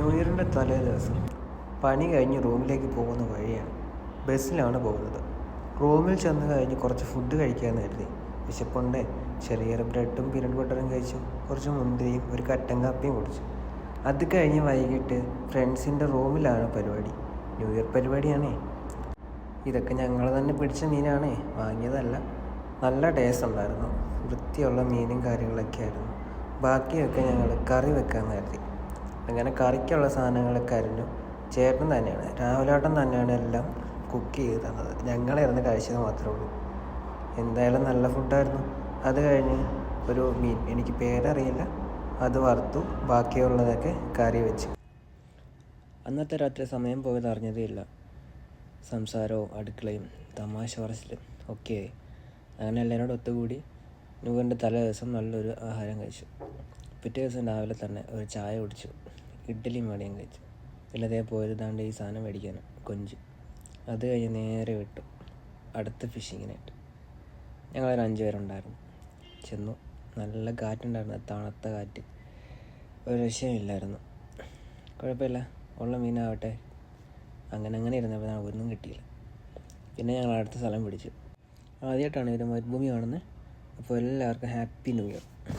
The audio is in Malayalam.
ന്യൂ ഇയറിൻ്റെ തലേ ദിവസം പണി കഴിഞ്ഞ് റൂമിലേക്ക് പോകുന്ന വഴിയാണ്. ബസ്സിലാണ് പോകുന്നത്. റൂമിൽ ചെന്ന് കഴിഞ്ഞ് കുറച്ച് ഫുഡ് കഴിക്കാമെന്ന് കരുതി. വിശപ്പുണ്ട്. ചെറിയൊരു ബ്രെഡും പീനട്ട് ബട്ടറും കഴിച്ചു. കുറച്ച് മുന്തിരിയും ഒരു കട്ടൻ കാപ്പിയും കുടിച്ചു. അത് കഴിഞ്ഞ് വൈകിട്ട് ഫ്രണ്ട്സിൻ്റെ റൂമിലാണ് പരിപാടി. ന്യൂ ഇയർ പരിപാടിയാണേ. ഇതൊക്കെ ഞങ്ങൾ തന്നെ പിടിച്ച മീനാണേ, വാങ്ങിയതല്ല. നല്ല ടേസ്റ്റ് ഉണ്ടായിരുന്നു. വൃത്തിയുള്ള മീനും കാര്യങ്ങളൊക്കെ ആയിരുന്നു. ബാക്കിയൊക്കെ ഞങ്ങൾ കറി വെക്കാൻ കരുതി. അങ്ങനെ കറിക്കുള്ള സാധനങ്ങളൊക്കെ അരിഞ്ഞു. ചേട്ടൻ തന്നെയാണ്, രാഹുലേട്ടൻ തന്നെയാണ് എല്ലാം കുക്ക് ചെയ്ത് തന്നത്. ഞങ്ങളിരുന്ന് കഴിച്ചത് മാത്രമേ ഉള്ളൂ. എന്തായാലും നല്ല ഫുഡായിരുന്നു. അത് കഴിഞ്ഞ് ഒരു മീൻ, എനിക്ക് പേരറിയില്ല, അത് വറുത്തു. ബാക്കിയുള്ളതൊക്കെ കറി വെച്ചു. അന്നത്തെ രാത്രി സമയം പോയത് അറിഞ്ഞതേ ഇല്ല. സംസാരവും അടുക്കളയും തമാശ പറച്ചിലും ഒക്കെ. അങ്ങനെ എല്ലാവരോടും ഒത്തുകൂടി ന്യൂ ഇയറിൻ്റെ തലേ ദിവസം നല്ലൊരു ആഹാരം കഴിച്ചു. പിറ്റേ ദിവസം രാവിലെ തന്നെ ഒരു ചായ കുടിച്ചു. ഇഡ്ഡലിയും വടയും കഴിച്ചു. പിന്നെ അതേപോലെ താണ്ട് ഈ സാധനം മേടിക്കാൻ കൊഞ്ച്. അത് കഴിഞ്ഞ് നേരെ വിട്ടു അടുത്ത ഫിഷിങ്ങിനായിട്ട്. ഞങ്ങളൊരു 5 പേരുണ്ടായിരുന്നു. ചെന്നു. നല്ല കാറ്റുണ്ടായിരുന്നു, തണുത്ത കാറ്റ്. ഒരു രക്ഷയില്ലായിരുന്നു. കുഴപ്പമില്ല, ഉള്ള മീനാവട്ടെ. അങ്ങനെ ഇരുന്നപ്പോൾ ഒന്നും കിട്ടിയില്ല. പിന്നെ ഞങ്ങൾ അടുത്ത സ്ഥലം പിടിച്ചു. ആദ്യമായിട്ടാണ് ഒരു മരുഭൂമി കാണുന്നത്. അപ്പോൾ എല്ലാവർക്കും ഹാപ്പി ന്യൂ ഇയർ.